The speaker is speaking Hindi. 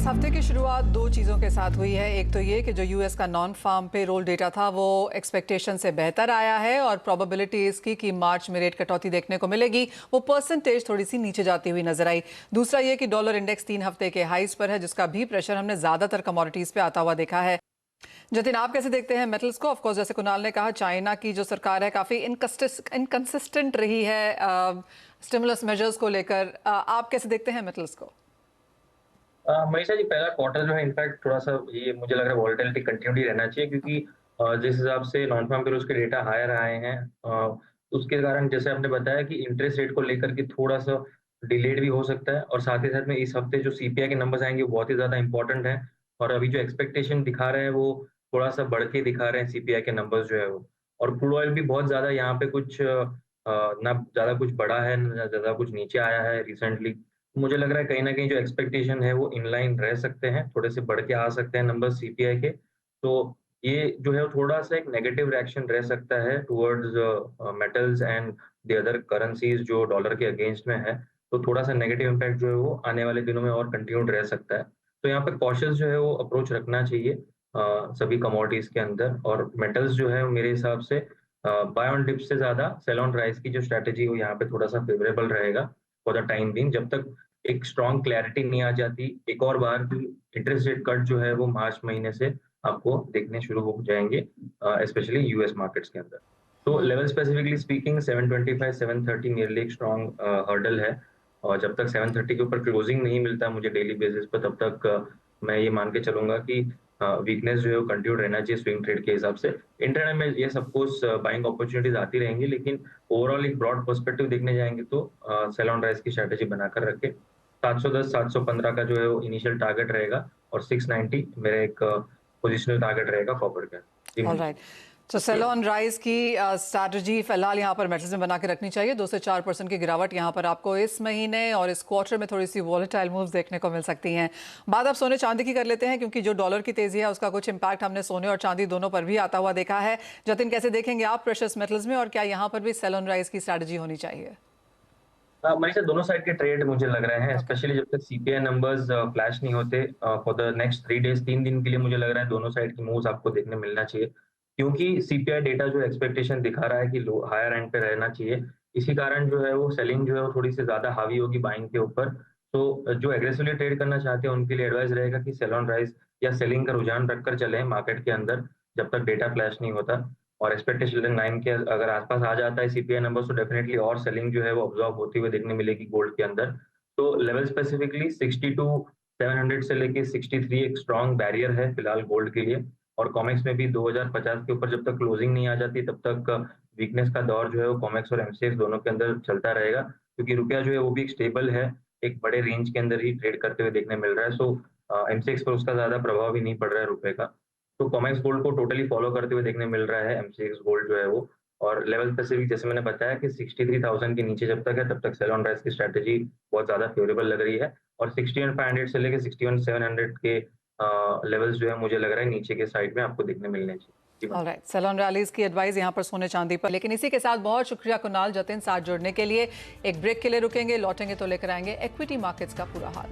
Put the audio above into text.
हफ्ते की शुरुआत दो चीज़ों के साथ हुई है। एक तो ये कि जो यूएस का नॉन फार्म पे रोल डेटा था वो एक्सपेक्टेशन से बेहतर आया है और प्रोबेबिलिटी इसकी कि मार्च में रेट कटौती देखने को मिलेगी वो परसेंटेज थोड़ी सी नीचे जाती हुई नजर आई। दूसरा ये कि डॉलर इंडेक्स 3 हफ्ते के हाईज पर है, जिसका भी प्रेशर हमने ज़्यादातर कमोडिटीज़ पे आता हुआ देखा है। जतिन, आप कैसे देखते हैं मेटल्स को? ऑफकोर्स जैसे कुणाल ने कहा, चाइना की जो सरकार है काफ़ी इनकंसिस्टेंट रही है स्टिमुलस मेजर्स को लेकर। आप कैसे देखते हैं मेटल्स को? मनीषा जी, पहला क्वार्टर जो है इनफैक्ट थोड़ा सा ये मुझे लग रहा है वॉलेटिलिटी कंटिन्यूटी रहना चाहिए, क्योंकि जिस हिसाब से नॉन फार्म पेरोल्स के डेटा हायर आए हैं, उसके कारण जैसे आपने बताया कि इंटरेस्ट रेट को लेकर के थोड़ा सा डिलेड भी हो सकता है, और साथ ही साथ में इस हफ्ते जो सीपीआई के नंबर्स आएंगे वो बहुत ही ज्यादा इंपॉर्टेंट है। और अभी जो एक्सपेक्टेशन दिखा रहे हैं वो थोड़ा सा बढ़ के दिखा रहे हैं सीपीआई के नंबर्स जो है वो। और क्रूड ऑयल भी बहुत ज्यादा यहाँ पे कुछ ना ज्यादा कुछ बढ़ा है ना ज्यादा कुछ नीचे आया है रिसेंटली। मुझे लग रहा है कहीं न कहीं जो एक्सपेक्टेशन है वो इनलाइन रह सकते हैं, थोड़े से बढ़ के आ सकते हैं नंबर सीपीआई के। तो ये जो है वो थोड़ा-सा एक नेगेटिव रिएक्शन रह सकता है towards metals and the other currencies जो डॉलर के अगेंस्ट में है। तो थोड़ा-सा नेगेटिव इम्पैक्ट जो है वो आने वाले दिनों में और कंटिन्यूड रह सकता है। तो यहाँ पे कॉशियस जो है वो अप्रोच रखना चाहिए सभी कमोडिटीज़ के अंदर। और मेटल्स जो है मेरे हिसाब से बाय ऑन डिप से ज़्यादा सेल ऑन राइज़ की जो स्ट्रैटेजी है वो यहाँ पे थोड़ा-सा फेवरेबल रहेगा फॉर द टाइम बीइंग, जब तक एक स्ट्रॉन्ग क्लैरिटी नहीं आ जाती। एक और बार भी इंटरेस्ट रेट कट जो है वो मार्च महीने से आपको देखने शुरू हो जाएँगे, स्पेशली यूएस मार्केट्स के अंदर। तो लेवल स्पेसिफिकली स्पीकिंग 725 730 मेरे लिए एक स्ट्रॉन्ग हर्डल है। और जब तक 730 के ऊपर क्लोजिंग नहीं मिलता मुझे डेली बेसिस पे, तब तक मैं ये मान के चलूँगा कि वीकनेस जो है वो कंटिन्यू रहना चाहिए स्विंग ट्रेड के हिसाब से। इंटरडे में ये सब कुछ बाइंग अपॉर्च्युनिटीज़ आती रहेंगी, लेकिन ओवरऑल एक ब्रॉड पर्सपेक्टिव देखने जाएँगे तो सेल ऑन राइज़ की स्ट्रैटेजी बनाकर रखें। 710 715 का जो है वो इनिशियल टारगेट रहेगा, और 690 मेरा एक पोजिशनल टारगेट रहेगा कॉपर का। जी मनीषा ऑलराइट। जी। तो सेल ऑन राइज की स्ट्रैटेजी फिलहाल यहाँ पर मेटल्स में बना के रखनी चाहिए। 2 से 4% की गिरावट यहाँ पर आपको इस महीने और इस क्वार्टर में थोड़ी सी वॉलेटाइल मूव्स देखने को मिल सकती हैं। बात अब सोने चांदी की कर लेते हैं, क्योंकि जो डॉलर की तेजी है उसका कुछ इम्पैक्ट हमने सोने और चांदी दोनों पर भी आता हुआ देखा है। जतिन, कैसे देखेंगे आप प्रेशियस मेटल्स में, और क्या यहाँ पर भी सेल ऑन राइज की स्ट्रैटेजी होनी चाहिए? मनीषा, दोनों साइड के ट्रेड मुझे लग रहे हैं, ओके। स्पेशली जब तक सीपीआई नंबर्स फ्लैश नहीं होते फॉर द नेक्स्ट 3 डेज़, 3 दिन के लिए मुझे लग रहा है दोनों साइड की मूव्स आपको देखने मिलना चाहिए। क्योंकि सीपीआई डेटा जो एक्सपेक्टेशन दिखा रहा है कि लो हायर एंड पे रहना चाहिए, इसी कारण जो है वो सेलिंग जो है वो थोड़ी-सी ज़्यादा हावी होगी बाइंग के ऊपर। तो जो एग्रेसिवली ट्रेड करना चाहते हैं उनके लिए एडवाइस रहेगा कि सेल ऑन राइज़ या सेलिंग का रुझान रखकर चलें मार्केट के अंदर, जब तक डेटा फ्लैश नहीं होता। और एक्सपेक्टेशन 9 के अगर आस-पास आ जाता है सीपीआई नंबर्स, तो डेफिनिटली और सेलिंग जो है वो अब्ज़ॉर्ब होती हुई देखने मिलेगी गोल्ड के अंदर। तो लेवल स्पेसिफिकली 62 700 से लेके 63 एक स्ट्रॉन्ग बैरियर है फिलहाल गोल्ड के लिए। और कॉमेक्स में भी 2050 के ऊपर जब तक क्लोजिंग नहीं आ जाती तब तक वीकनेस का दौर जो है वो कॉमेक्स और एमसीएक्स दोनों के अंदर चलता रहेगा, क्योंकि रुपया जो है वो भी एक स्टेबल है, एक बड़े रेंज के अंदर ही ट्रेड करते हुए देखने मिल रहा है। सो एमसीएक्स पर उसका ज़्यादा प्रभाव भी नहीं पड़ रहा है रुपए का। तो कॉमेक्स गोल्ड को टोटली फॉलो करते हुए देखने मिल रहा है एमसीएक्स गोल्ड जो है वो। और लेवल स्पेसिफिक जैसे मैंने बताया कि 63,000 के नीचे जब तक है तब तक सेल ऑन राइज की स्ट्रैटेजी बहुत ज़्यादा फेवरेबल लग रही है। और 61,500 से लेके 61,700 के लेवल्स जो है मुझे लग रहा है नीचे के साइड में आपको देखने मिलने चाहिए। जी ma'am. Alright, sell on rallies की एडवाइस यहाँ पर सोने चांदी पर। लेकिन इसी के साथ बहुत शुक्रिया कुणाल, जतिन साथ जुड़ने के लिए। एक ब्रेक के लिए रुकेंगे, लौटेंगे तो लेकर आएंगे इक्विटी मार्केट्स का पूरा हाल।